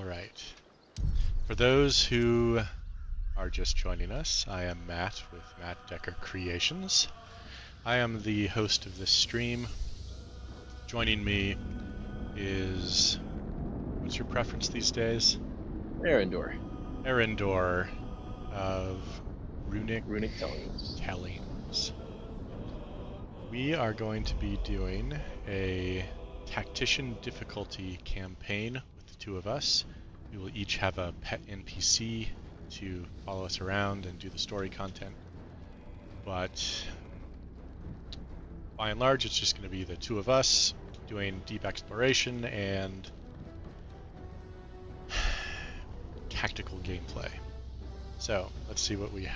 All right. For those who are just joining us, I am Matt with Matt Decker Creations. I am the host of this stream. Joining me is, what's your preference these days? Arendor. Arendor of Runic Tellings. We are going to be doing a Tactician difficulty campaign with the two of us. We will each have a pet NPC to follow us around and do the story content. But by and large, it's just going to be the two of us doing deep exploration and tactical gameplay. So let's see what we can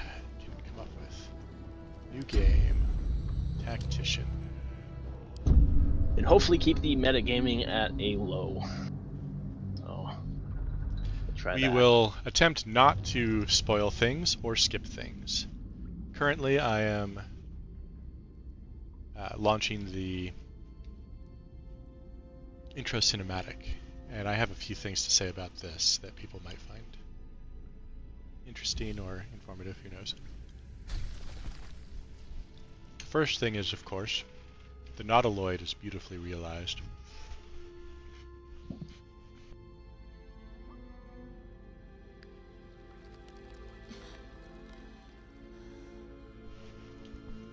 come up with. New game, Tactician. And hopefully keep the metagaming at a low. So, we'll try that. We will attempt not to spoil things or skip things. Currently, I am launching the intro cinematic, and I have a few things to say about this that people might find interesting or informative, who knows. The first thing is, of course, the nautiloid is beautifully realized.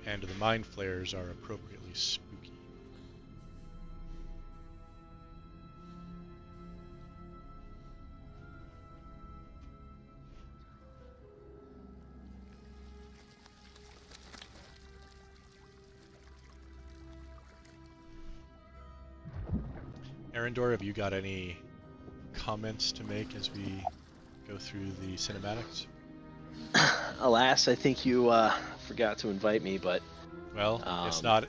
And the mind flayers are appropriately spooky. Arendor, have you got any comments to make as we go through the cinematics? Alas, I think you forgot to invite me, but... Well, it's not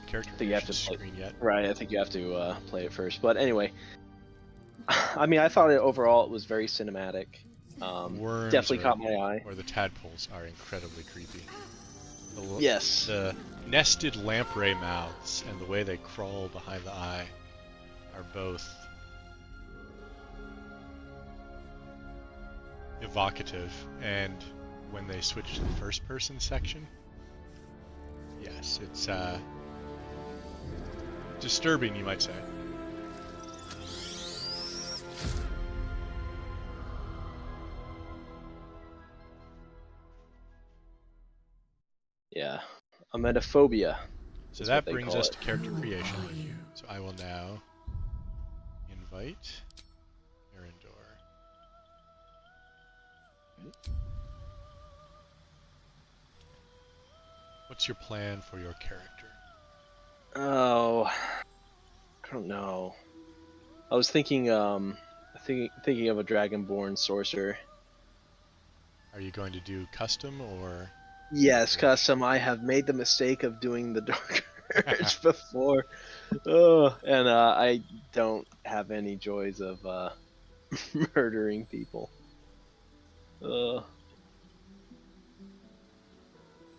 character you have to screen yet. Right, I think you have to play it first. But anyway, I mean, I thought overall it was very cinematic. Worms definitely caught my eye. Or the tadpoles are incredibly creepy. Yes. The nested lamprey mouths and the way they crawl behind the eye are both evocative, and when they switch to the first person section, yes, it's disturbing, you might say. Yeah, emetophobia. So that brings us to character creation. So I will now invite Arendor. What's your plan for your character? Oh, I don't know. I was thinking, thinking of a dragonborn sorcerer. Are you going to do custom or? Yes, custom. I have made the mistake of doing the Dark Urge before, and I don't have any joys of murdering people.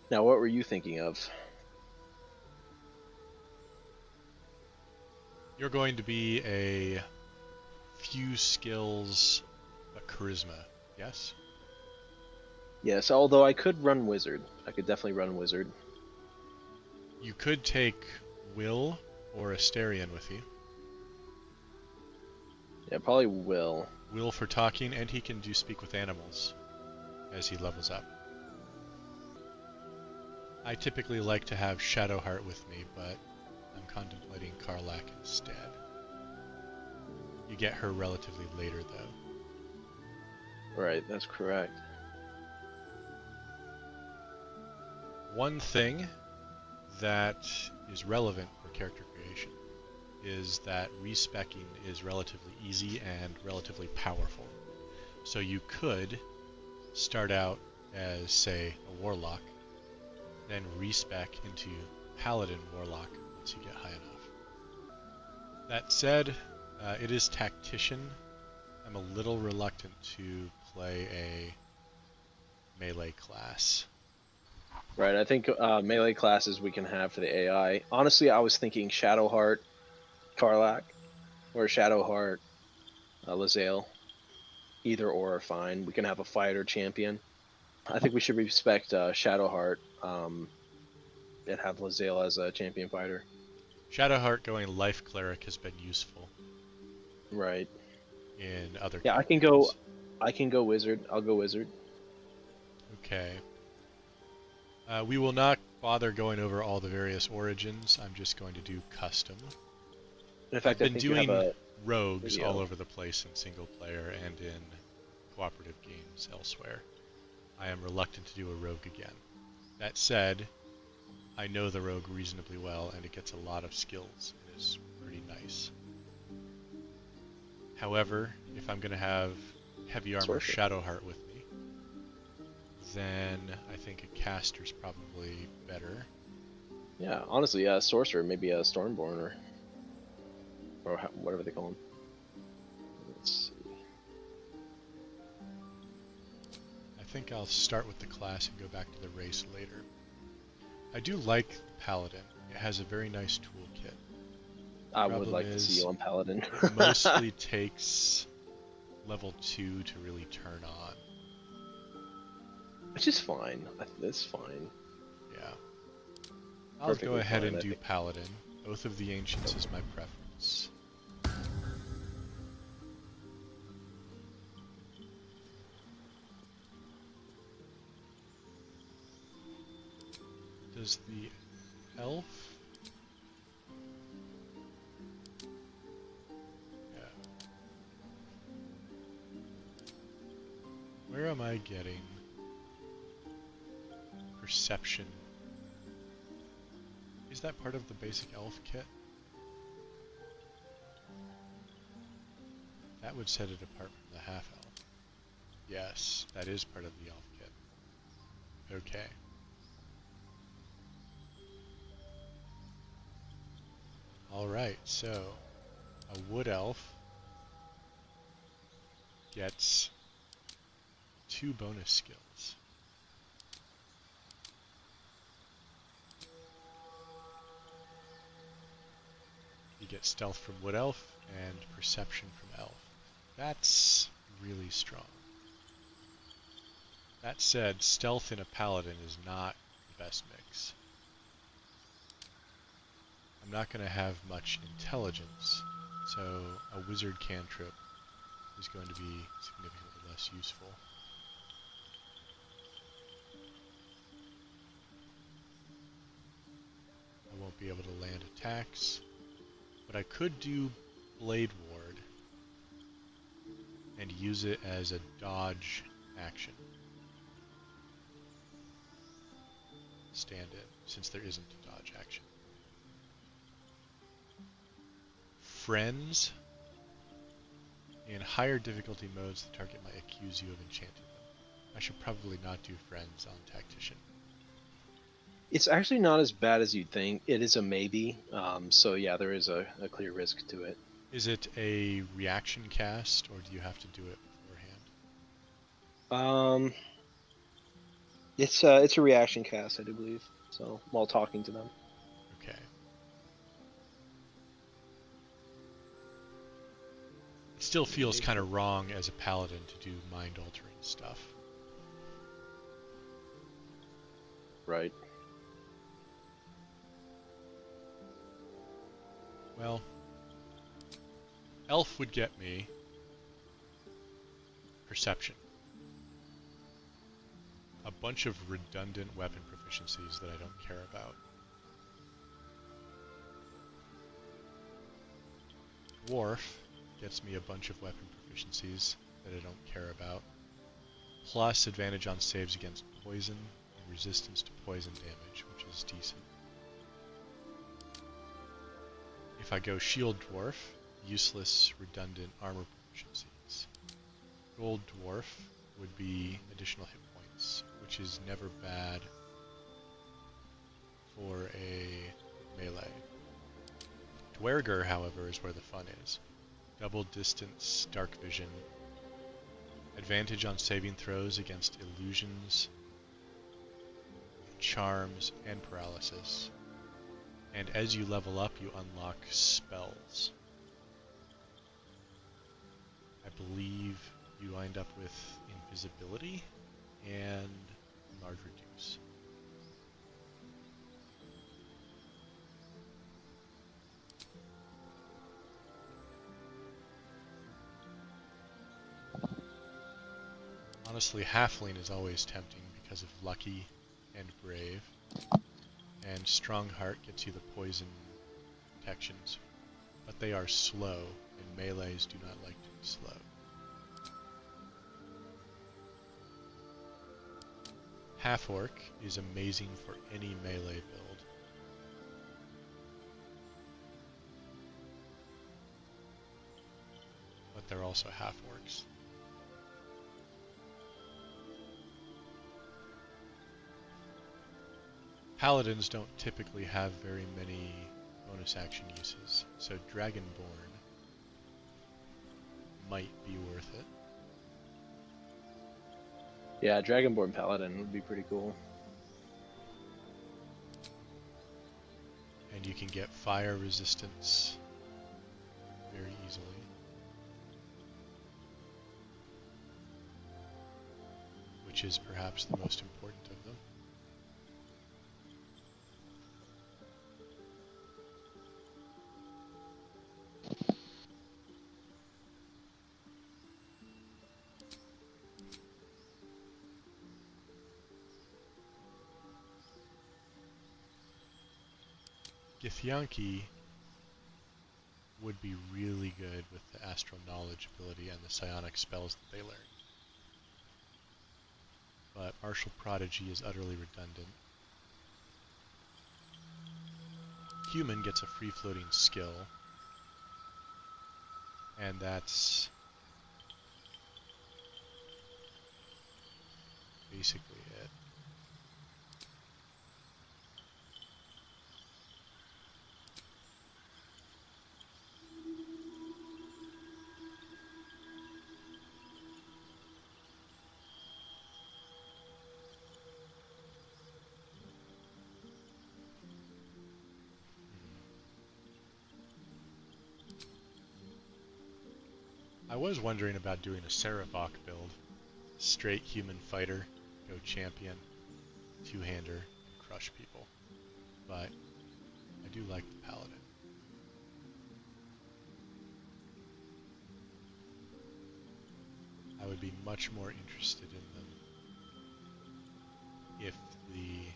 Now, what were you thinking of? You're going to be a few skills, but charisma, yes? Yes, although I could run wizard. I could definitely run wizard. You could take Will or Asterion with you. Yeah, probably Will. Will for talking, and he can do speak with animals as he levels up. I typically like to have Shadowheart with me, but I'm contemplating Karlach instead. You get her relatively later, though. Right, that's correct. One thing that is relevant for character creation is that respecking is relatively easy and relatively powerful. So you could start out as, say, a warlock, then respec into paladin warlock once you get high enough. That said, it is Tactician. I'm a little reluctant to play a melee class. Right, I think melee classes we can have for the AI. Honestly, I was thinking Shadowheart, Karlach, or Shadowheart, Lae'zel. Either or are fine. We can have a fighter champion. I think we should respect Shadowheart and have Lae'zel as a champion fighter. Shadowheart going Life Cleric has been useful Right. in other Yeah, campaigns. I can go wizard. I'll go wizard. Okay. We will not bother going over all the various origins. I'm just going to do custom. In I've fact, I been think you have doing a rogues video. all over the place in single player and in cooperative games elsewhere. I am reluctant to do a rogue again. That said, I know the rogue reasonably well, and it gets a lot of skills. It is pretty nice. However, if I'm going to have heavy armor Sorcerer. Shadowheart with me, then I think a caster's probably better. Yeah, honestly, sorcerer, maybe a Stormborn or whatever they call him. Let's see. I think I'll start with the class and go back to the race later. I do like Paladin. It has a very nice toolkit. I would like to see you on Paladin. It mostly takes level 2 to really turn on. Which is fine. It's fine. Yeah. I'll Perfectly go ahead fine, and I do think. Paladin. Oath of the Ancients is my preference. Does the elf? Yeah. Where am I getting perception? Is that part of the basic elf kit? That would set it apart from the half-elf. Yes, that is part of the elf kit. Okay. Alright, so a wood elf gets 2 bonus skills. You get stealth from wood elf and perception from elf. That's really strong. That said, stealth in a paladin is not the best mix. I'm not going to have much intelligence, so a wizard cantrip is going to be significantly less useful. I won't be able to land attacks, but I could do Blade Ward and use it as a dodge action. Stand in, since there isn't a dodge action. Friends. In higher difficulty modes, the target might accuse you of enchanting them. I should probably not do friends on Tactician. It's actually not as bad as you'd think. It is a maybe. So yeah, there is a clear risk to it. Is it a reaction cast, or do you have to do it beforehand? It's a reaction cast, I do believe. So while talking to them. Okay. It still feels kind of wrong as a paladin to do mind-altering stuff. Right. Well, elf would get me perception. A bunch of redundant weapon proficiencies that I don't care about. Dwarf gets me a bunch of weapon proficiencies that I don't care about, plus advantage on saves against poison and resistance to poison damage, which is decent. If I go Shield Dwarf, useless redundant armor proficiencies. Gold Dwarf would be additional hit points, which is never bad for a melee. Dwerger, however, is where the fun is. Double distance, dark vision, advantage on saving throws against illusions, charms, and paralysis. And as you level up, you unlock spells. believe you wind up with invisibility and large reduce. Honestly, Halfling is always tempting because of Lucky and Brave, and Strongheart gets you the poison protections, but they are slow, and melees do not like to be slow. Half-Orc is amazing for any melee build. But they're also half-orcs. Paladins don't typically have very many bonus action uses, so Dragonborn might be worth it. Yeah, Dragonborn Paladin would be pretty cool. And you can get fire resistance very easily. Which is perhaps the most important of them. Githyanki would be really good with the Astral Knowledge ability and the psionic spells that they learn. But Martial Prodigy is utterly redundant. Human gets a free-floating skill, and that's basically it. I was wondering about doing a Sarevok build. Straight human fighter, go champion, two-hander, and crush people. But I do like the Paladin. I would be much more interested in them if the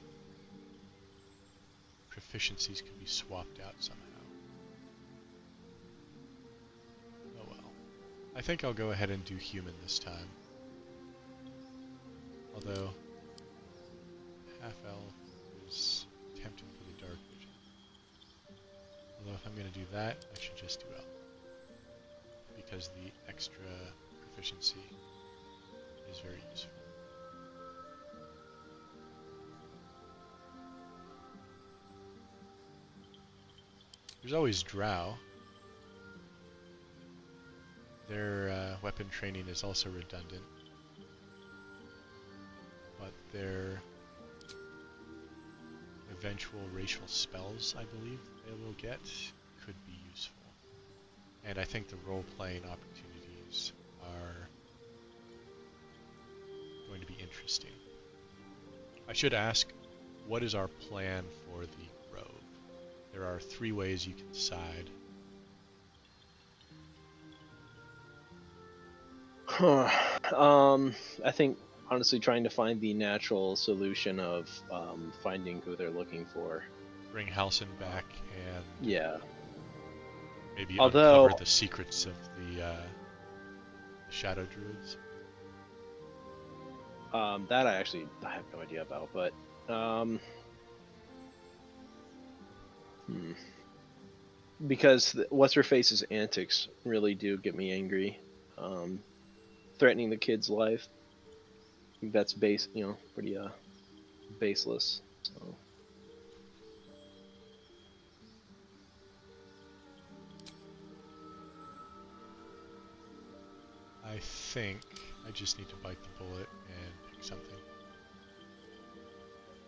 proficiencies could be swapped out somehow. Oh well. I think I'll go ahead and do human this time. Although, half-elf is tempting for the dark vision. Although if I'm going to do that, I should just do elf. Because the extra proficiency is very useful. There's always Drow. Their weapon training is also redundant, but their eventual racial spells, I believe, they will get could be useful. And I think the role-playing opportunities are going to be interesting. I should ask, what is our plan for the Grove? There are 3 ways you can decide. I think honestly trying to find the natural solution of finding who they're looking for. Bring Halsin back and Yeah. maybe Although, uncover the secrets of the Shadow Druids. that I have no idea about, but because what's her face's antics really do get me angry. Threatening the kid's life, that's pretty baseless. So. I think I just need to bite the bullet and pick something.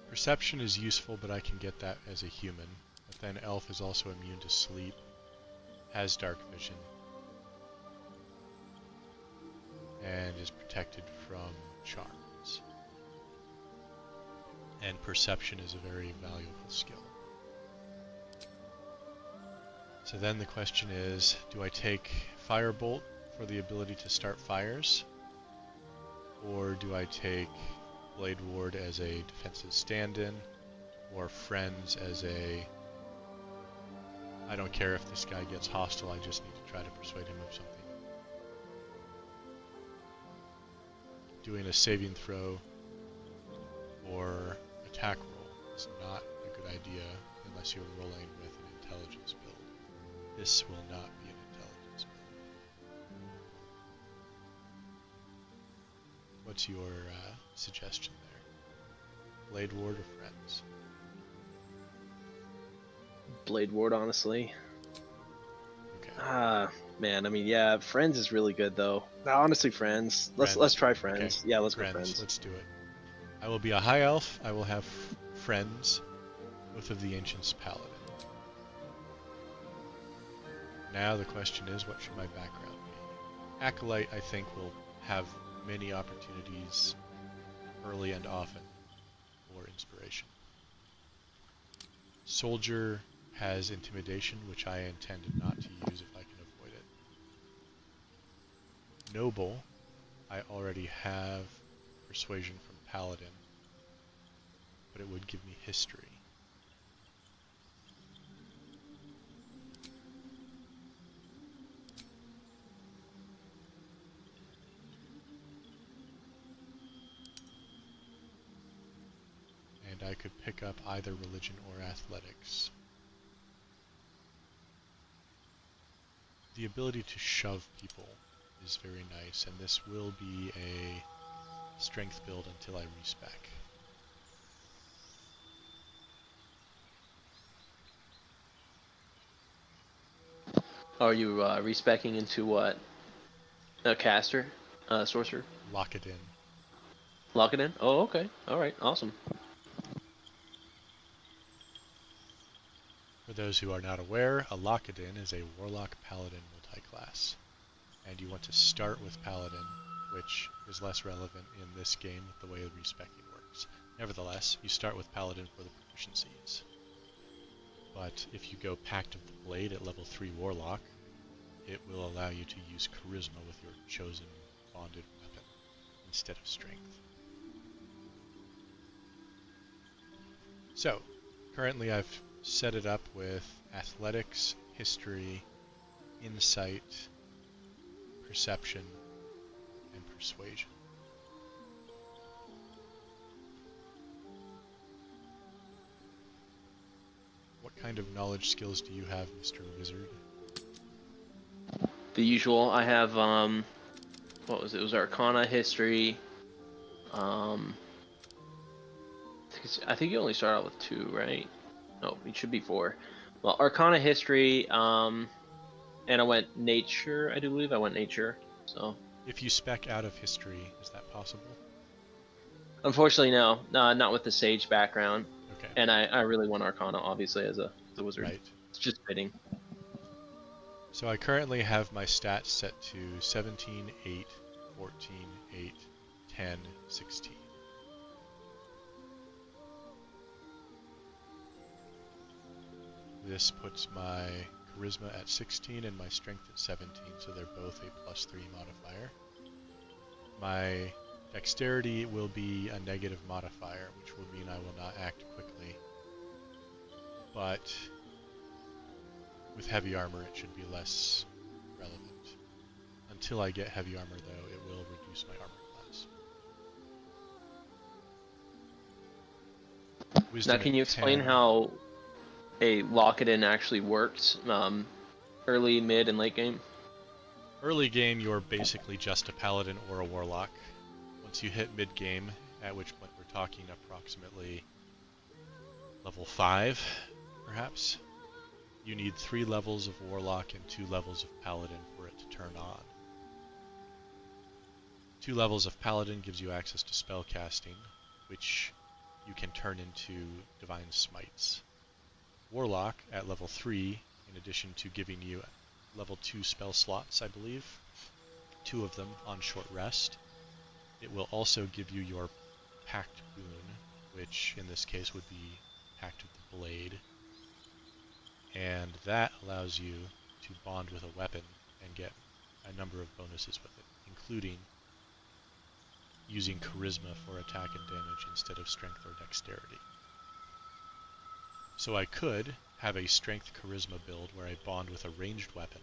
Perception is useful, but I can get that as a human. But then Elf is also immune to sleep, has dark vision. protected from charms. And perception is a very valuable skill. So then the question is, do I take Firebolt for the ability to start fires? Or do I take Blade Ward as a defensive stand-in? Or Friends as a, I don't care if this guy gets hostile, I just need to try to persuade him of something. Doing a saving throw or attack roll is not a good idea unless you're rolling with an intelligence build. This will not be an intelligence build. What's your suggestion there? Blade Ward or Friends? Blade Ward, honestly. Okay. Man, I mean, yeah, Friends is really good though. No, honestly, Friends. Let's try Friends. Okay. Yeah, let's Friends. go Friends. Let's do it. I will be a High Elf. I will have Friends, Oath of the Ancients Paladin. Now the question is, what should my background be? Acolyte, I think, will have many opportunities early and often for inspiration. Soldier has Intimidation, which I intended not to use if I can avoid it. Noble, I already have Persuasion from Paladin, but it would give me History. And I could pick up either Religion or Athletics. The ability to shove people is very nice, and this will be a strength build until I respec. Are you respecing into what? A caster? Sorcerer? Lock it in. Lock it in? Oh, okay. Alright, awesome. For those who are not aware, a Lock-it-in is a Warlock Paladin multi-class. And you want to start with Paladin, which is less relevant in this game with the way the respecing works. Nevertheless, you start with Paladin for the proficiencies. But if you go Pact of the Blade at level 3 Warlock, it will allow you to use Charisma with your chosen bonded weapon instead of Strength. So, currently I've set it up with Athletics, History, Insight, Perception, and Persuasion. What kind of knowledge skills do you have, Mr. Wizard? The usual. I have, what was it? It was Arcana, History. I think you only start out with 2, right? No, it should be 4. Well, Arcana, History, and I went Nature, I do believe. I went Nature, so. If you spec out of History, is that possible? Unfortunately, no. Not with the Sage background. Okay. And I really want Arcana, obviously, as a wizard. Right. It's just fitting. So I currently have my stats set to 17, 8, 14, 8, 10, 16. This puts my Charisma at 16 and my Strength at 17, so they're both a +3 modifier. My Dexterity will be a negative modifier, which will mean I will not act quickly. But with Heavy Armor, it should be less relevant. Until I get Heavy Armor, though, it will reduce my armor class. Wisdom now, can you at explain 10. how a lock-it-in actually works early, mid, and late game? Early game, you're basically just a Paladin or a Warlock. Once you hit mid game, at which point we're talking approximately level 5, perhaps, you need 3 levels of Warlock and 2 levels of Paladin for it to turn on. 2 levels of Paladin gives you access to spell casting, which you can turn into Divine Smites. Warlock at level 3, in addition to giving you level 2 spell slots, I believe, 2 of them on short rest, It will also give you your Pact boon, which in this case would be Pact of the Blade. And that allows you to bond with a weapon and get a number of bonuses with it, including using charisma for attack and damage instead of strength or dexterity. So I could have a strength charisma build where I bond with a ranged weapon,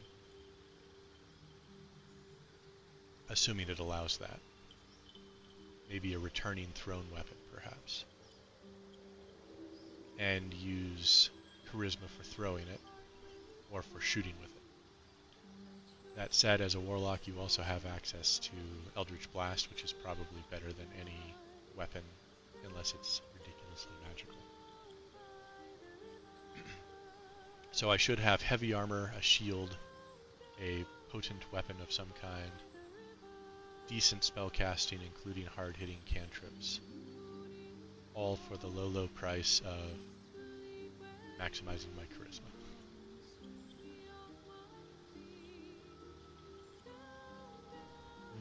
assuming it allows that. Maybe a returning thrown weapon, perhaps. And use charisma for throwing it, or for shooting with it. That said, as a warlock, you also have access to Eldritch Blast, which is probably better than any weapon, unless it's ridiculously magical. So I should have heavy armor, a shield, a potent weapon of some kind, decent spellcasting, including hard-hitting cantrips, all for the low, low price of maximizing my charisma.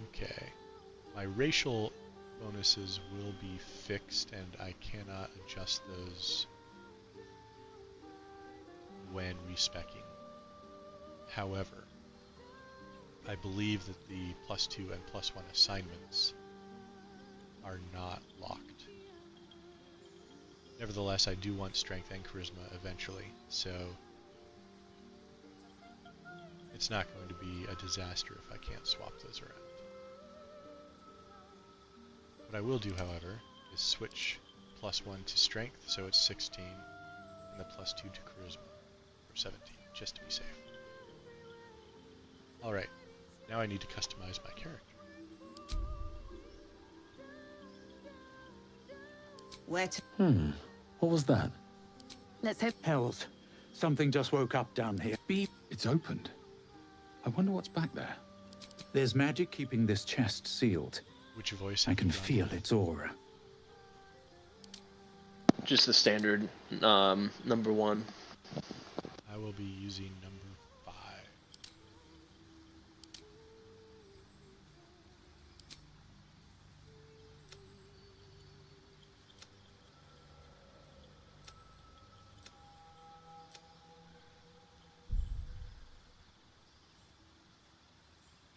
Okay. My racial bonuses will be fixed, and I cannot adjust those when respecking. However, I believe that the +2 and +1 assignments are not locked. Nevertheless, I do want strength and charisma eventually, so it's not going to be a disaster if I can't swap those around. What I will do, however, is switch +1 to strength, so it's 16, and the +2 to charisma for 17, just to be safe. Alright, now I need to customize my character. What was that? Let's hope. Hells. Something just woke up down here. Beep. It's opened. I wonder what's back there. There's magic keeping this chest sealed. Which voice I have can you done? feel its aura. Just the standard number 1. I will be using number 5.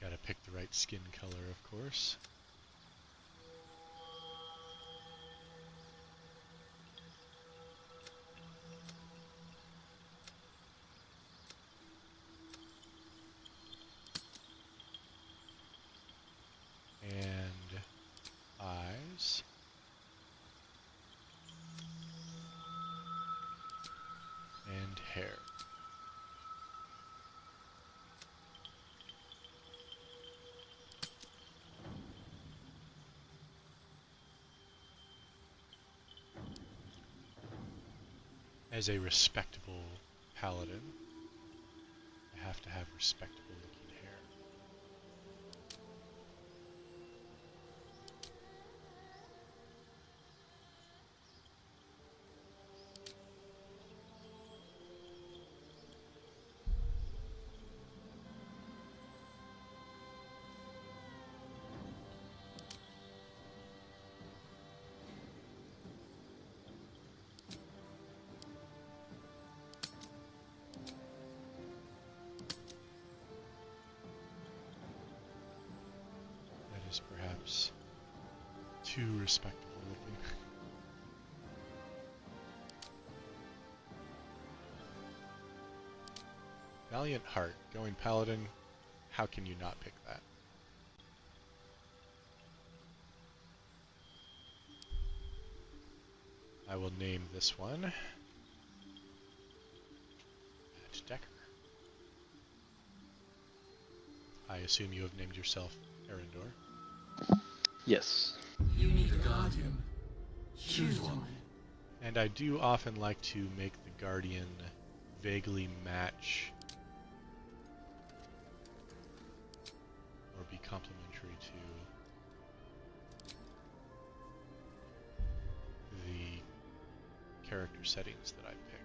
Gotta pick the right skin color, of course. And eyes. And hair. As a respectable paladin, I have to have respectable looking hair. That is perhaps too respectable looking. Valiant Heart, going Paladin, how can you not pick that? I will name this one Matt Decker. I assume you have named yourself Erendor. Yes. You need a guardian. Choose one. And I do often like to make the Guardian vaguely match or be complementary to the character settings that I picked.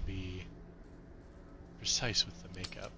be precise with the makeup.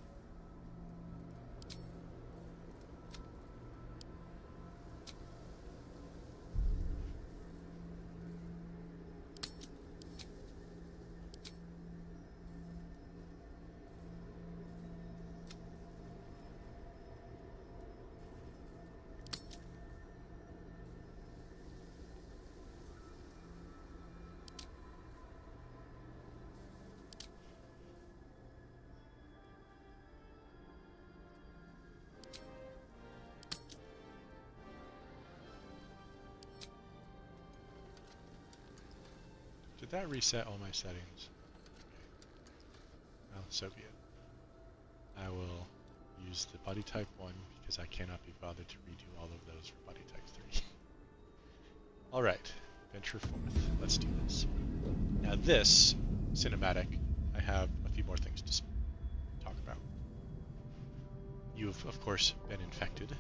Did that reset all my settings? Well, so be it. I will use the body type 1 because I cannot be bothered to redo all of those for body type 3. Alright, venture forth. Let's do this. Now this cinematic, I have a few more things to talk about. You've, of course, been infected.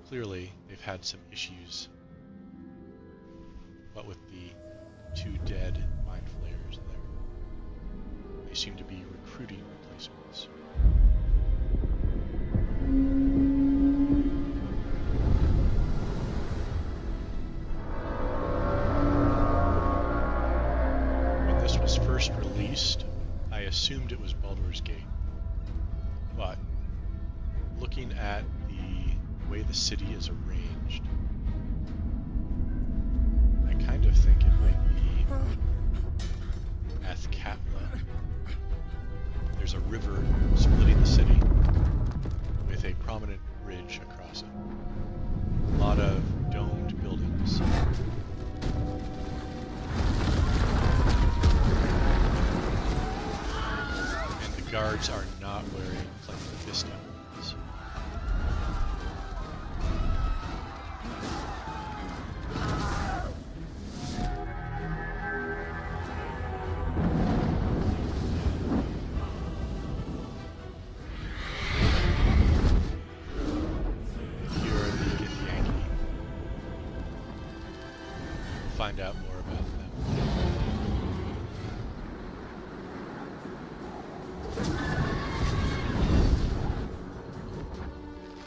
Clearly, they've had some issues. What with the 2 dead mind flayers there, they seem to be recruiting replacements. When this was first released, I assumed it was Baldur's Gate. But looking at the way the city is arranged, I kind of think it might be Athkatla. There's a river splitting the city with a prominent bridge across it. A lot of domed buildings. And the guards are not wearing plain fist helmets. Find out more about them.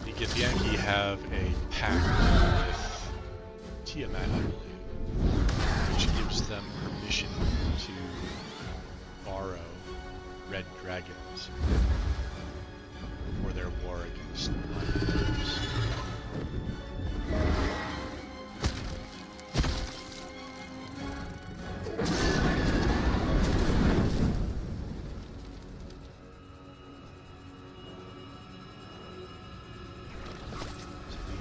The Githyanki have a pact with Tiamat, I believe, which gives them permission to borrow red dragons for their war against the Baldur.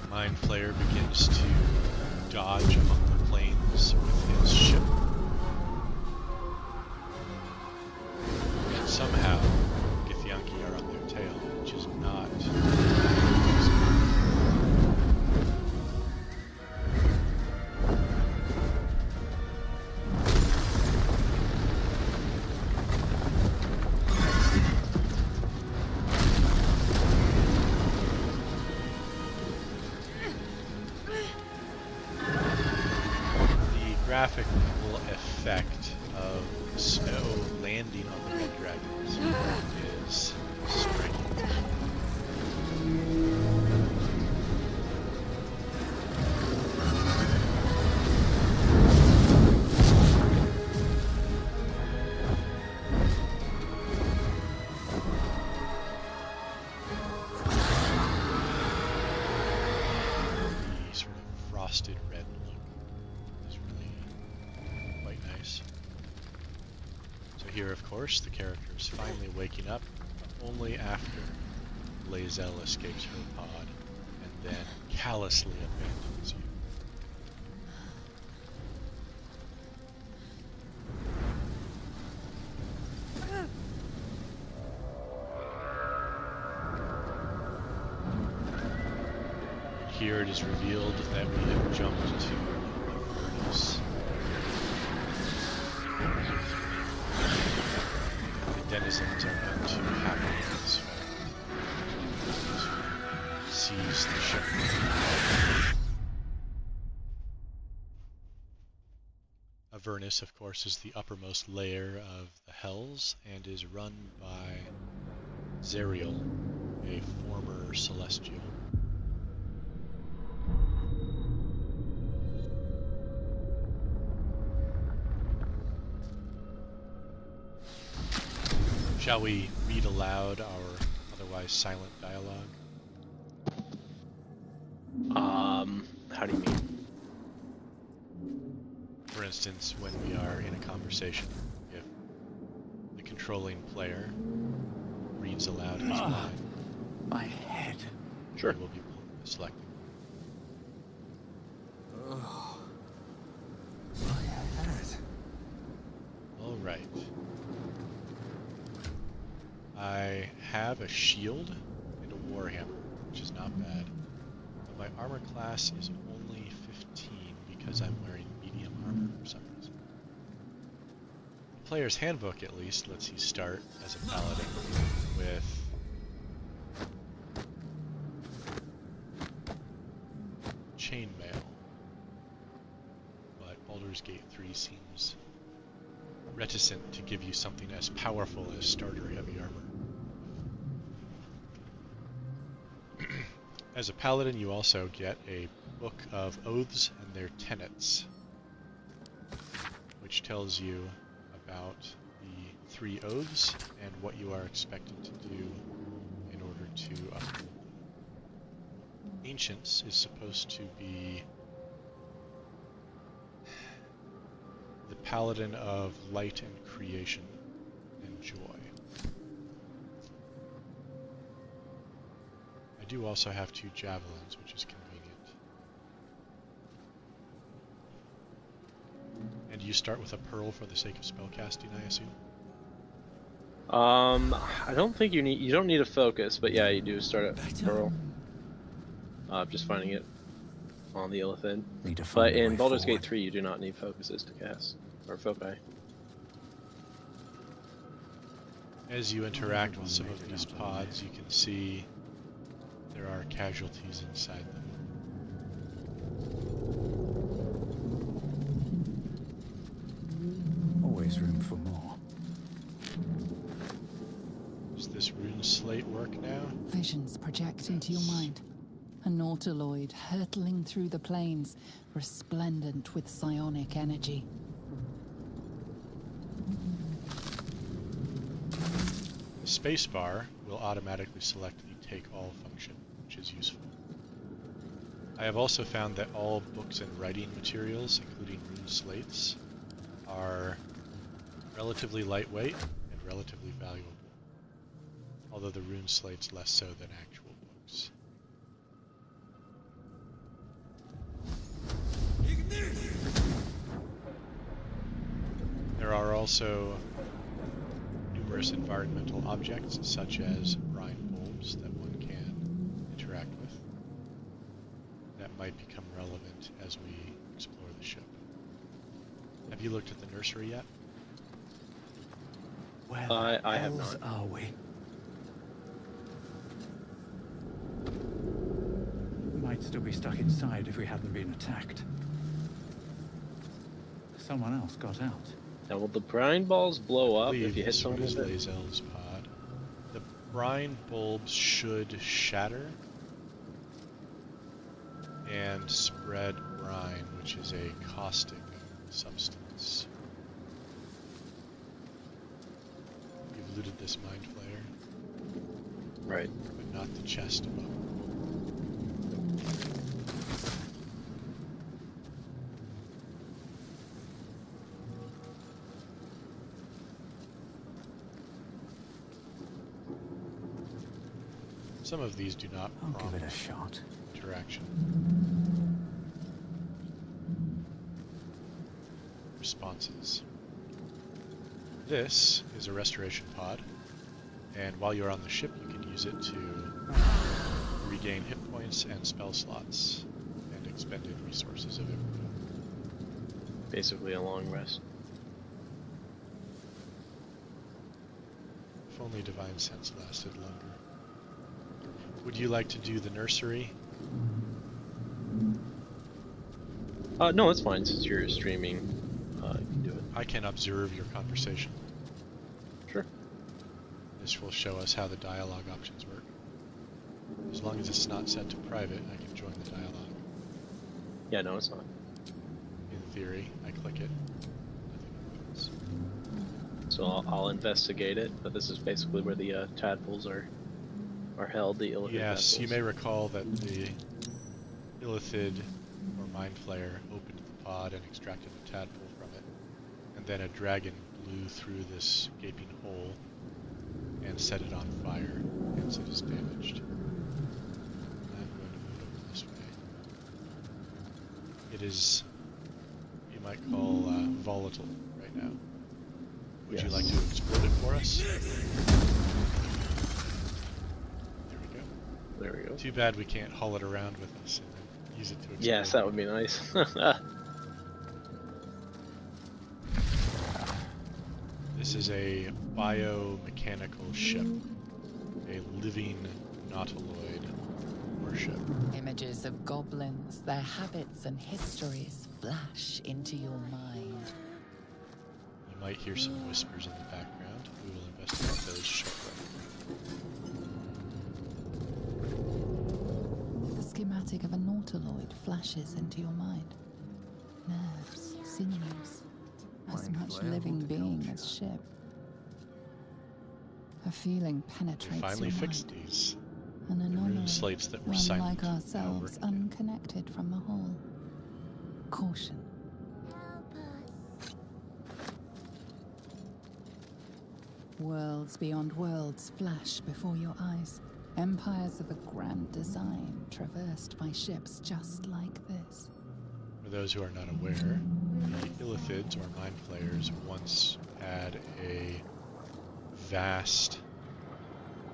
Mind Flayer begins to dodge among the planes with his ship. And somehow, Githyanki are on their tail, which is not... graphical effect of snow landing on the red dragons is striking. The sort of frosted red look is really quite nice. So here, of course, the character is finally waking up, only after Lae'zel escapes her pod and then callously abandons you. Here it is revealed that we have jumped to Avernus. The denizens are not too happy with this fact. Seize the ship. Avernus, of course, is the uppermost layer of the Hells and is run by Zerial, a former Celestial. Shall we read aloud our otherwise silent dialogue? How do you mean? For instance, when we are in a conversation, if the controlling player reads aloud his line, My head. Sure. we will be selecting. Oh. My head. All right. I have a shield and a warhammer, which is not bad. But my armor class is only 15 because I'm wearing medium armor for some reason. The player's handbook, at least, lets you start as a paladin with chainmail. But Baldur's Gate 3 seems reticent to give you something as powerful as starter heavy armor. As a paladin, you also get a book of oaths and their tenets, which tells you about the 3 oaths and what you are expected to do in order to uphold them. Ancients is supposed to be the paladin of light and creation and joy. I do also have 2 javelins, which is convenient. And you start with a pearl for the sake of spellcasting, I assume? I don't think you don't need a focus, but yeah, you do start at Pearl. Just finding it on the Illithid. Need to find But a in way Baldur's forward. Gate 3, you do not need focuses to cast, or foci. As you interact with some of these pods, you can see there are casualties inside them. Always room for more. Does this rune slate work now? Visions project into your mind. A nautiloid hurtling through the plains, resplendent with psionic energy. The spacebar will automatically select the Take All function, which is useful. I have also found that all books and writing materials, including rune slates, are relatively lightweight and relatively valuable, although the rune slate's less so than actual books. There are also numerous environmental objects, such as brine bulbs that one can interact with, that might become relevant as we explore the ship. Have you looked at the nursery yet? Where I have hells not. are we? Might still be stuck inside if we hadn't been attacked. Someone else got out. Now, will the brine balls blow up Believe if you hit this someone one is with it? Lae'zel's pod. The brine bulbs should shatter and spread brine, which is a caustic substance. You've looted this mind flayer, Right. but not the chest above. Some of these do not I'll give prompt it a shot. interaction. Responses. This is a restoration pod, and while you're on the ship, you can use it to regain hit points and spell slots and expended resources of everything. Basically a long rest. If only Divine Sense lasted longer. Would you like to do the nursery? No, it's fine since you're streaming. I can observe your conversation. Sure. This will show us how the dialogue options work. As long as it's not set to private, I can join the dialogue. Yeah, no, it's not. In theory, I click it. Nothing happens. So I'll investigate it, but this is basically where the tadpoles are held, the illithid Yes, tadpoles. you may recall that the illithid or mind flayer opened the pod and extracted a tadpole from it, and then a dragon blew through this gaping hole and set it on fire, hence it is damaged. I'm going to move over this way. It is, you might call, volatile right now. Would you Yes. like to explode it for us? There we go. There we go. Too bad we can't haul it around with us and then use it to explode. Yes, that would be nice. This is a biomechanical ship, a living nautiloid warship. Images of goblins, their habits and histories flash into your mind. You might hear some whispers in the background. We will investigate those shortly. The schematic of a nautiloid flashes into your mind. Nerves, sinews, as Mind much flayer living being horticulture. as ship. A feeling We penetrates finally your fixed mind. these. An The anomaly, rune slates that were one silent like now ourselves, work again. unconnected from the whole. Caution. Worlds beyond worlds flash before your eyes. Empires of a grand design traversed by ships just like this. For those who are not aware, the illithids or mind flayers once had a vast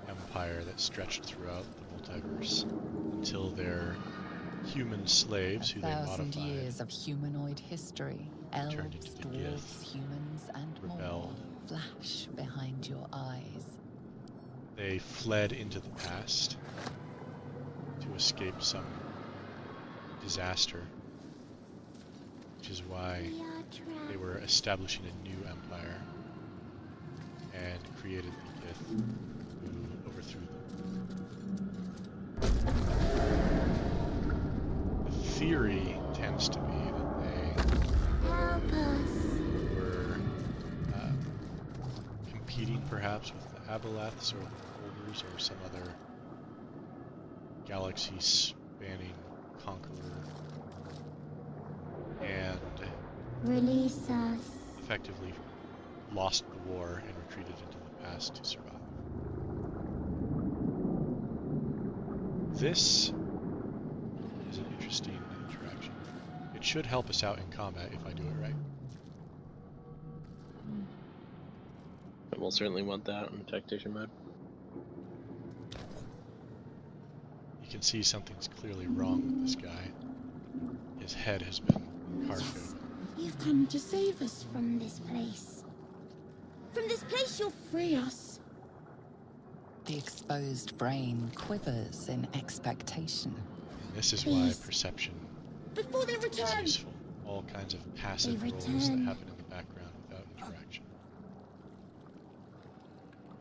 empire that stretched throughout the multiverse until their human slaves, who they 1,000 modified, years of humanoid history. Turned Elves, into the dwarves, Gith, humans, and rebelled. more flash behind your eyes. they fled into the past to escape some disaster, which is why they were establishing a new empire and created the Gith, who overthrew them. The theory tends to be that they were competing perhaps with the Aboleths or the Beholders or some other galaxy-spanning conqueror, and Release us. effectively lost the war and retreated into the past to survive. This is an interesting interaction. It should help us out in combat if I do it right. And we'll certainly want that in Tactician mode. You can see something's clearly wrong with this guy. His head has been carved Yes. open. You've come to save us from this place. From this place you'll free us. The exposed brain quivers in expectation. And this is why Please. perception Before they is return. useful. All kinds of passive They roles that return. happen in the background without interaction.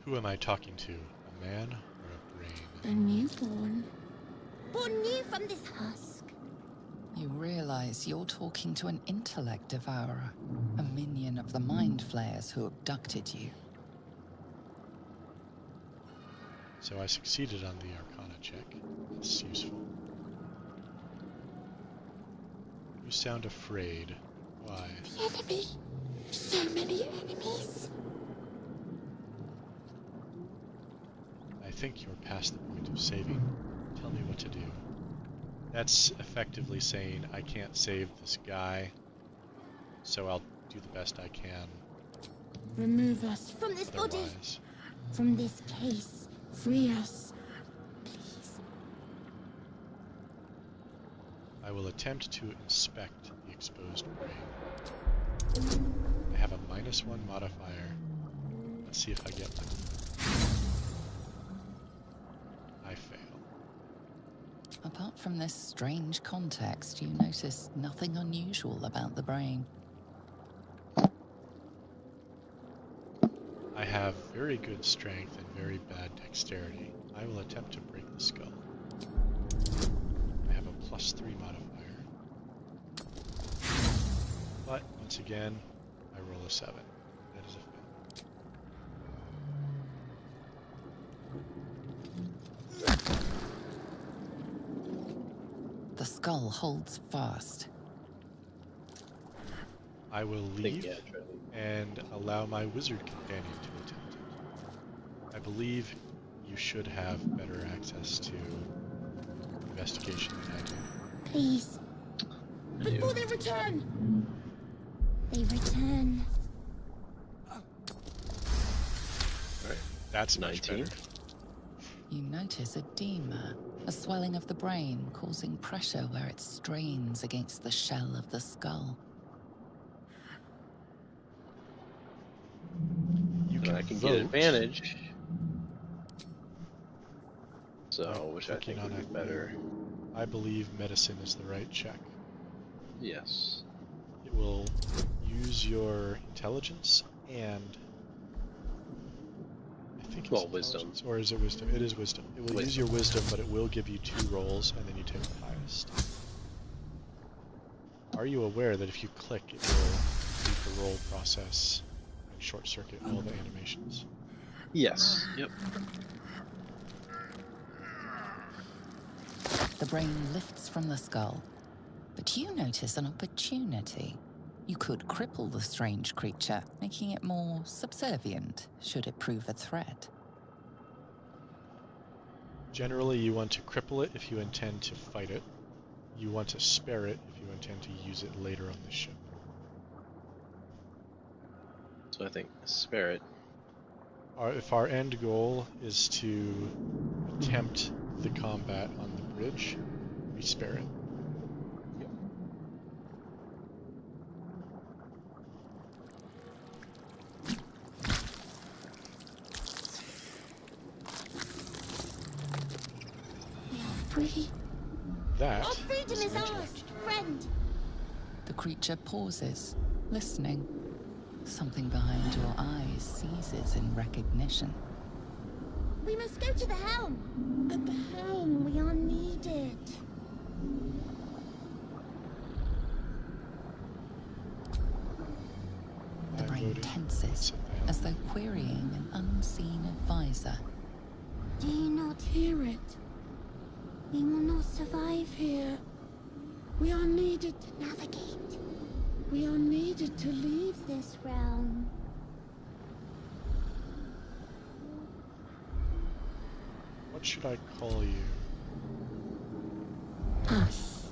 Who am I talking to? A man or a brain? A newborn. Born new from this husk. You realize you're talking to an intellect devourer, a minion of the mind flayers who abducted you. So I succeeded on the Arcana check. That's useful. You sound afraid. Why? The enemy. So many enemies. I think you're past the point of saving. Tell me what to do. That's effectively saying I can't save this guy, so I'll do the best I can. Remove us from this body. Otherwise, From this case. Free us. Please. I will attempt to inspect the exposed brain. I have a -1 modifier. Let's see if I get one. I fail. Apart from this strange context, you notice nothing unusual about the brain. have very good strength and very bad dexterity. I will attempt to break the skull. I have a +3 modifier. But, once again, I roll a 7. That is a fail. The skull holds fast. I will leave Yeah, try to leave. and allow my wizard companion to attempt it. I believe you should have better access to investigation than I do. Please. Before they return. They return. Alright, That's much 19. better. You notice edema, a swelling of the brain causing pressure where it strains against the shell of the skull. You So I can get vote advantage. So, by which I clicking think on would be a- better. I believe medicine is the right check. Yes. It will use your intelligence and I think it's Well, wisdom. intelligence, or is it wisdom? It is wisdom. It will use your wisdom, but it will give you 2 rolls, and then you take the highest. Are you aware that if you click, it will complete the roll process and short circuit all the animations? Yes. Yep. The brain lifts from the skull, but you notice an opportunity. You could cripple the strange creature, making it more subservient should it prove a threat. Generally, you want to cripple it if you intend to fight it. You want to spare it if you intend to use it later on the ship. So I think spare it. If our end goal is to attempt the combat on the bridge, we spare it. We are free. That Our freedom is intellect. ours, friend. The creature pauses, listening. Something behind your eyes seizes in recognition. We must go to the helm. At the helm, we are needed. The I brain voted tenses, as though querying an unseen advisor. Do you not hear it? We will not survive here. We are needed to navigate. We are needed to leave this realm. What should I call you? Us.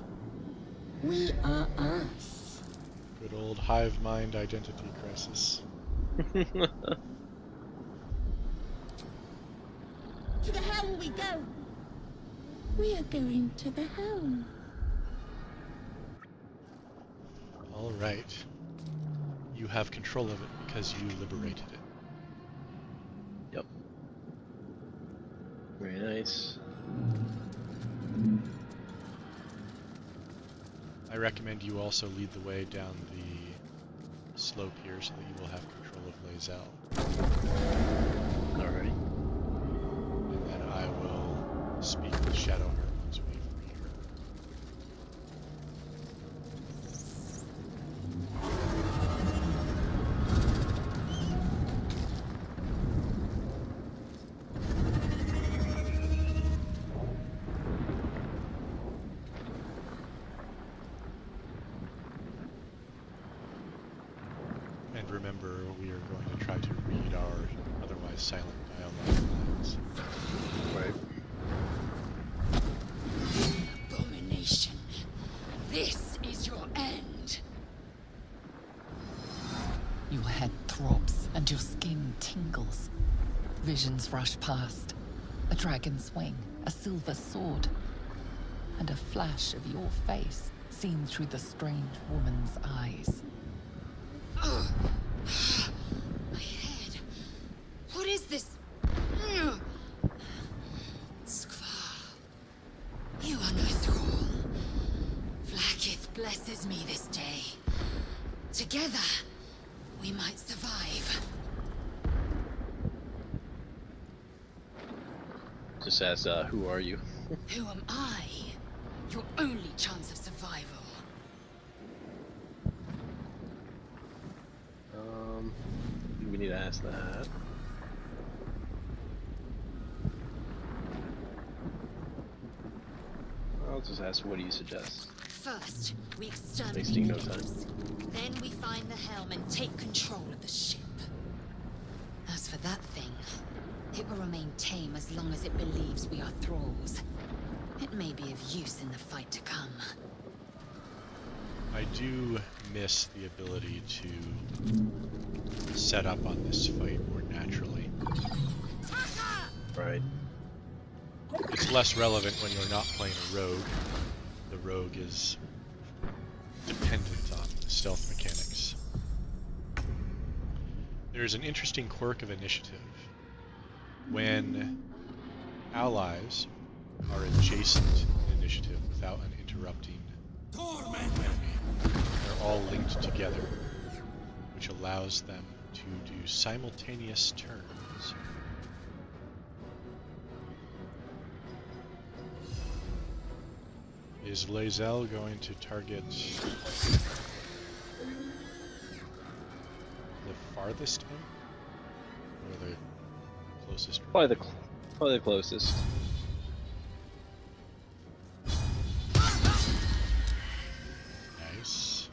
We are us. Good old hive mind identity crisis. To the helm we go. We are going to the helm. All right. You have control of it because you liberated it. Yep. Very nice. I recommend you also lead the way down the slope here so that you will have control of Lae'zel. Alrighty. And then I will speak with Shadowheart once we free her. And remember, we are going to try to read our otherwise silent dialogue lines. Right. Abomination. This is your end. Your head throbs and your skin tingles. Visions rush past. A dragon's wing, a silver sword, and a flash of your face seen through the strange woman's eyes. My head. What is this? Skvar. You are no thrall. Vlaakith blesses me this day. Together, we might survive. Just as, who are you? Who am I? Your only chance of survival. We need to ask that. I'll just ask, what do you suggest? First, we exterminate Wasting no the time. natives. Then we find the helm and take control of the ship. As for that thing, it will remain tame as long as it believes we are thralls. It may be of use in the fight to come. I do miss the ability to set up on this fight more naturally. Right. It's less relevant when you're not playing a rogue. The rogue is dependent on stealth mechanics. There's an interesting quirk of initiative. When allies are adjacent in initiative without an interrupting enemy, they're all linked together, which allows them to do simultaneous turns. Is Lae'zel going to target the farthest in? Or the closest? Probably the closest. Nice.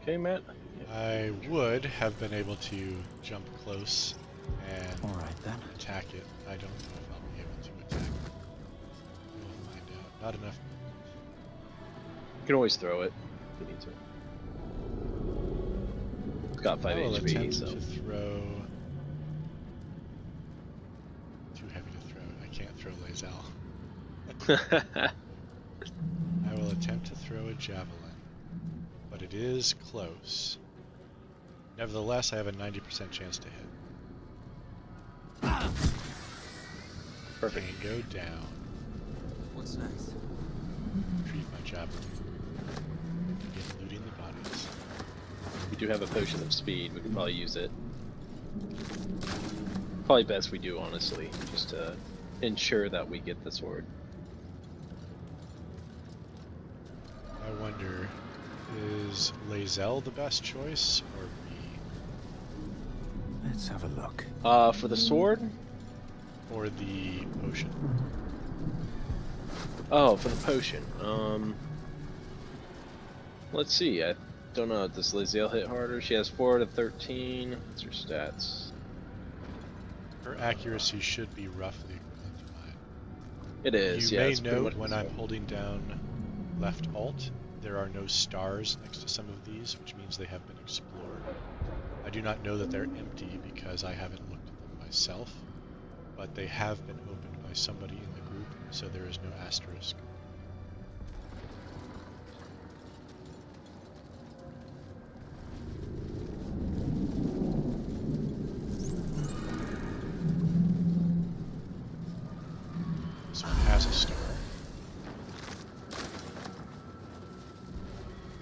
Okay, Matt. I would have been able to jump close and All right then. attack it. I don't know if I'll be able to attack it. We'll find out. Not enough. You can always throw it if you need to. It's got 5 I will HP, attempt so. to throw. Too heavy to throw. I can't throw Lae'zel. I will attempt to throw a javelin, but it is close. Nevertheless, I have a 90% chance to hit. Perfect. Tango down. What's next? Retrieve my javelin. Begin looting the bodies. We do have a potion of speed. We could probably use it. Probably best we do, honestly, just to ensure that we get the sword. I wonder, is Lae'zel the best choice, or me? Let's have a look. For the sword? Or the potion? Oh, for the potion. Let's see. I don't know. Does Lae'zel hit harder? She has 4 out of 13. What's her stats? Her accuracy should be roughly equivalent to mine. It is. You yeah, may it's pretty note much when the I'm same. holding down left alt, there are no stars next to some of these, which means they have been explored. I do not know that they're empty because I haven't looked at them myself, but they have been opened by somebody in the group, so there is no asterisk. This one has a star.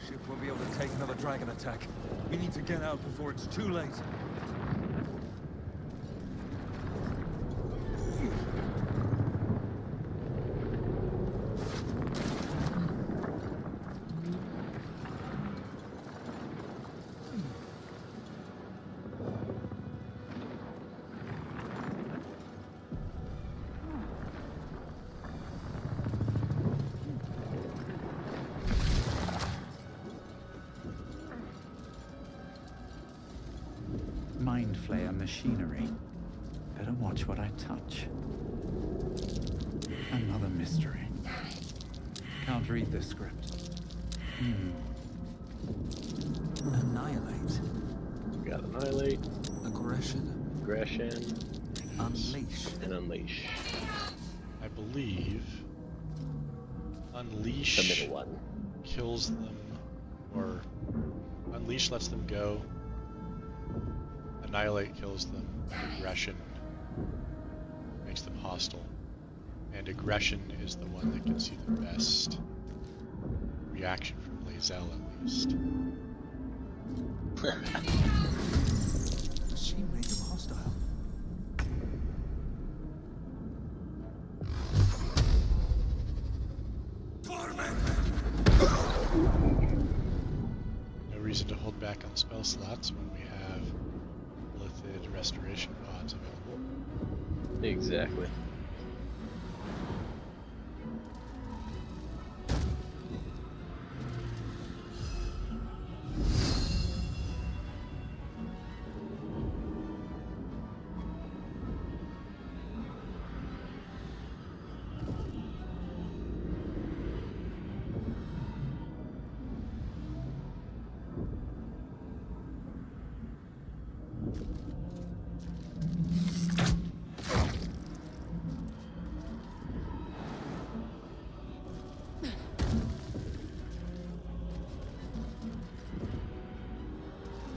Ship won't be able to take another dragon attack. We need to get out before it's too late. Mind flayer machinery. Better watch what I touch. Another mystery. Can't read this script. Annihilate. We got Annihilate, Aggression. Aggression, Unleash. and Unleash. I believe Unleash The middle one. kills them, or Unleash lets them go. Annihilate kills them. Aggression makes them hostile. And aggression is the one that gives you the best reaction from Lae'zel, at least. She made them hostile. No reason to hold back on spell slots when we have Lithid restoration pods available. Exactly.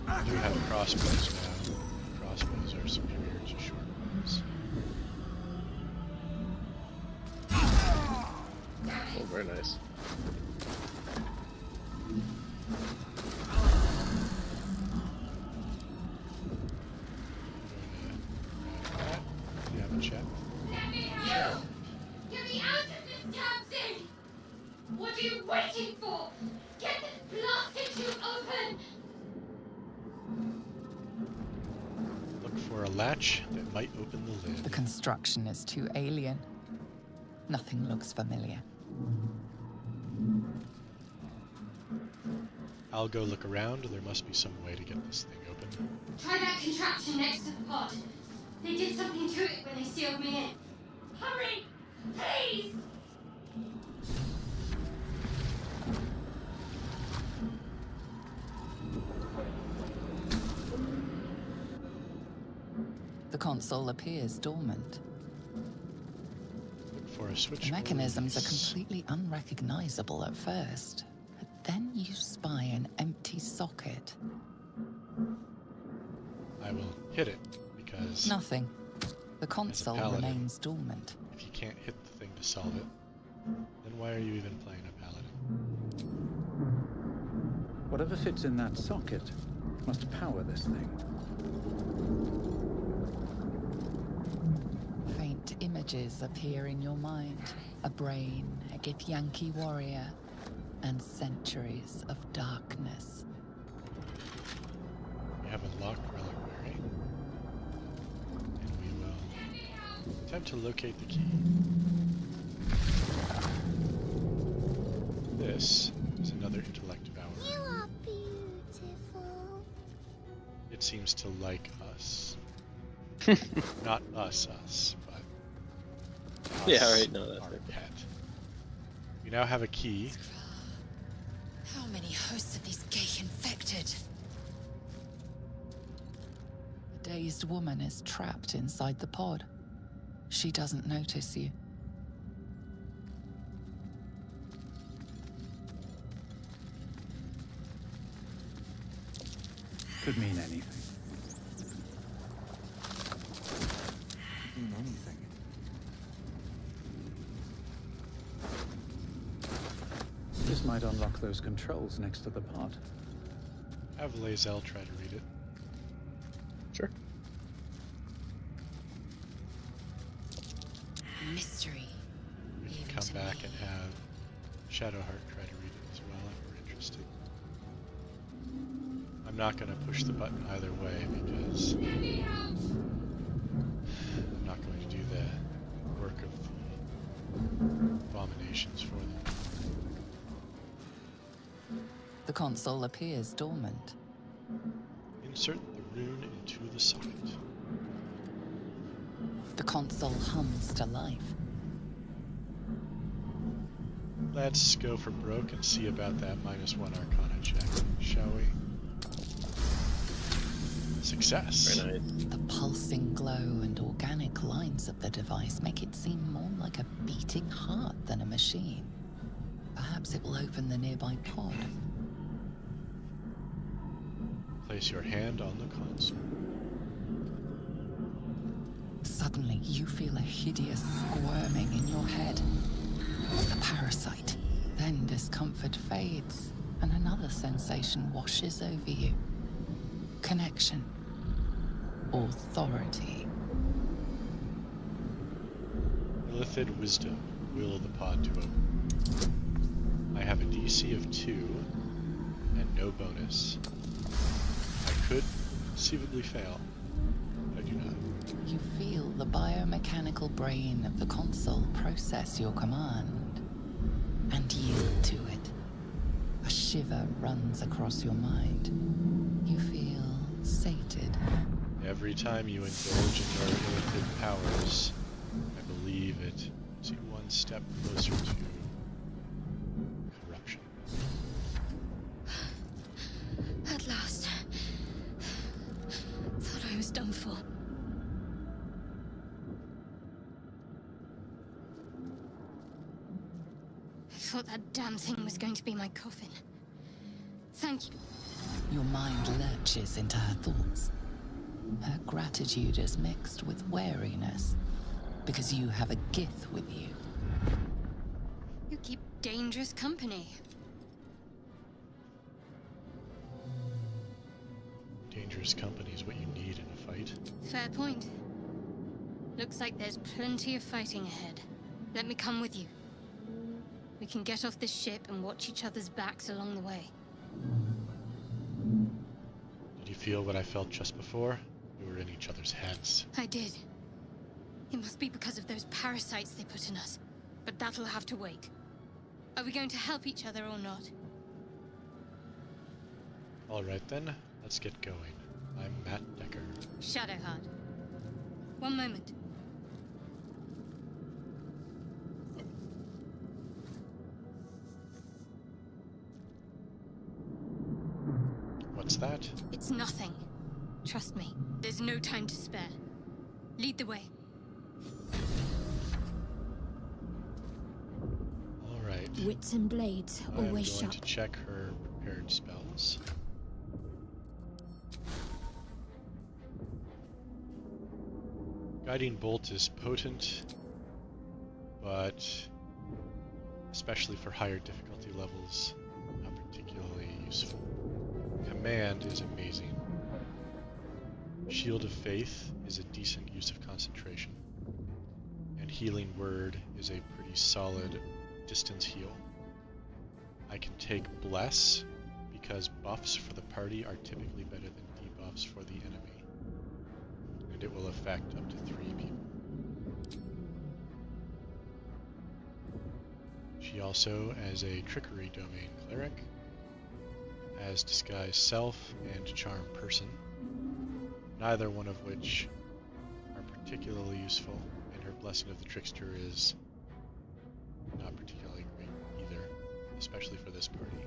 We do have crossbows now. Crossbows are superior to short bows. Oh, very nice. Do you have a chat? Let me out! Get me out of this damn thing! What are you waiting for? Get this blasted tube open! Look for a latch that might open the lid. The construction is too alien. Nothing looks familiar. I'll go look around. There must be some way to get this thing open. Try that contraption next to the pod. They did something to it when they sealed me in. Hurry! Please! The console appears dormant. Look for a switch. The mechanisms are release. completely unrecognizable at first, but then you spy an empty socket. I will hit it because Nothing. The console paladin. remains dormant. if you can't hit the thing to solve it, then why are you even playing a paladin? Whatever fits in that socket must power this thing. Faint images appear in your mind. A brain, a Githyanki warrior, and centuries of darkness. We have a locked reliquary, and we will attempt to locate the key. This is another intellect devourer. You are beautiful. It seems to like us. Not us, but us, Yeah, right, no, that's our right. pet. We now have a key. How many hosts of these gay infected? A dazed woman is trapped inside the pod. She doesn't notice you. Could mean anything. Mean anything. This might unlock those controls next to the pod. Have Lae'zel try to read it. Sure. Mystery. We can Even come to back me. and have Shadowheart try to read it as well if we're interested. I'm not going to push the button either way because Let me out! I'm not going to do the work of the abominations for them. The console appears dormant. Insert the rune into the socket. The console hums to life. Let's go for broke and see about that -1 Arcana check, shall we? Success. Very nice. The pulsing glow and organic lines of the device make it seem more like a beating heart than a machine. Perhaps it will open the nearby pod. Place your hand on the console. Suddenly, you feel a hideous squirming in your head. A parasite. Then discomfort fades, and another sensation washes over you. Connection. Authority. Illithid Wisdom. Will the pod to open. I have a DC of 2 and no bonus. I could conceivably fail, but I do not. You feel the biomechanical brain of the console process your command and yield to it. A shiver runs across your mind. You feel sated. Every time you indulge in your illithid powers, I believe it puts you one step closer to corruption. At last. Thought I was done for. I thought that damn thing was going to be my coffin. Thank you. Your mind lurches into her thoughts. Her gratitude is mixed with wariness, because you have a Gith with you. You keep dangerous company. Dangerous company is what you need in a fight. Fair point. Looks like there's plenty of fighting ahead. Let me come with you. We can get off this ship and watch each other's backs along the way. Did you feel what I felt just before? We were in each other's heads. I did. It must be because of those parasites they put in us. But that'll have to wait. Are we going to help each other or not? Alright then, let's get going. I'm Matt Decker. Shadowheart. One moment. What's that? It's nothing. Trust me. There's no time to spare. Lead the way. Alright. Wits and blades, I'm going always sharp. to check her prepared spells. Guiding Bolt is potent, but especially for higher difficulty levels, not particularly useful. Command is amazing. Shield of Faith is a decent use of concentration. And Healing Word is a pretty solid distance heal. I can take Bless because buffs for the party are typically better than debuffs for the enemy. And it will affect up to 3 people. She also, as a Trickery Domain Cleric, has Disguise Self and Charm Person, neither one of which are particularly useful, and her Blessing of the Trickster is not particularly great either, especially for this party.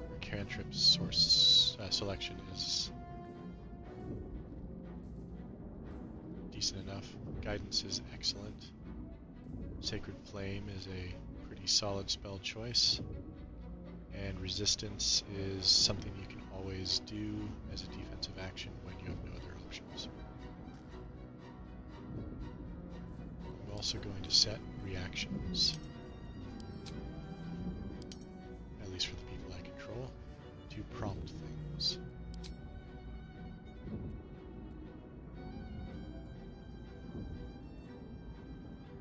Her cantrip source selection is decent enough. Guidance is excellent. Sacred Flame is a pretty solid spell choice. And Resistance is something you can always do as a defensive action when you have no other options. I'm also going to set reactions, at least for the people I control, to prompt things.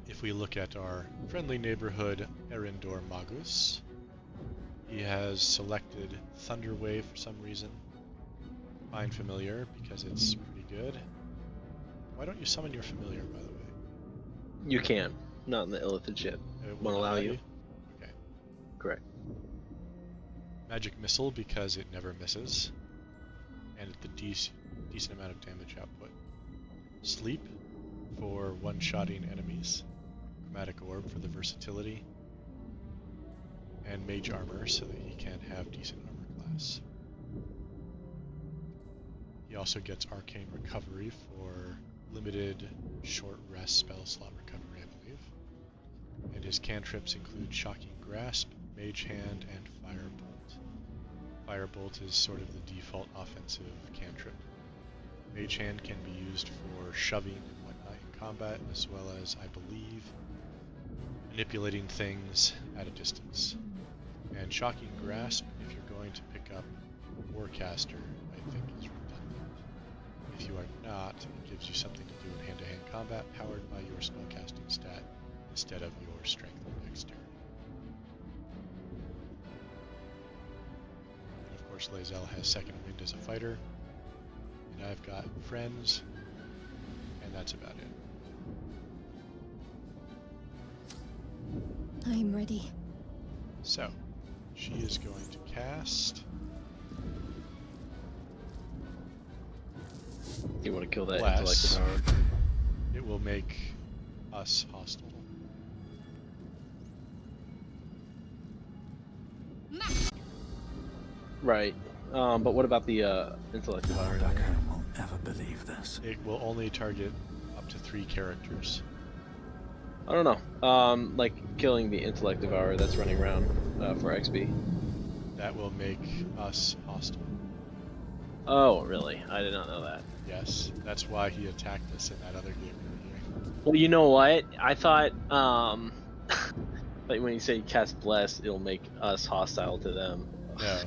If we look at our friendly neighborhood, Erindor Magus, he has selected Thunder Wave for some reason. Find Familiar because it's pretty good. Why don't you summon your Familiar, by the way? You can. Not in the Illithid ship. It Won't allow you? Okay. Correct. Magic Missile because it never misses. And the decent amount of damage output. Sleep for one-shotting enemies. Chromatic Orb for the versatility. And Mage Armor so that he can have decent armor class. He also gets Arcane Recovery for limited short rest spell slot recovery, I believe. And his cantrips include Shocking Grasp, Mage Hand, and Firebolt. Firebolt is sort of the default offensive cantrip. Mage Hand can be used for shoving and whatnot in combat, as well as, I believe, manipulating things at a distance. And Shocking Grasp, if you're going to pick up Warcaster, I think is redundant. If you are not, it gives you something to do in hand-to-hand combat powered by your spellcasting stat instead of your strength or dexterity. And of course, Lae'zel has Second Wind as a fighter, and I've got Friends, and that's about it. I'm ready. So, she is going to cast. You want to kill that Bless. intellect devour? It will make us hostile. Right. But what about the intellect devour? Rebecca will never believe this. It will only target up to 3 characters. I don't know. Like killing the intellect devourer that's running around for XP. That will make us hostile. Oh, really? I did not know that. Yes, that's why he attacked us in that other game we were doing. Well, you know what? I thought, like when you say cast bless, it'll make us hostile to them. No,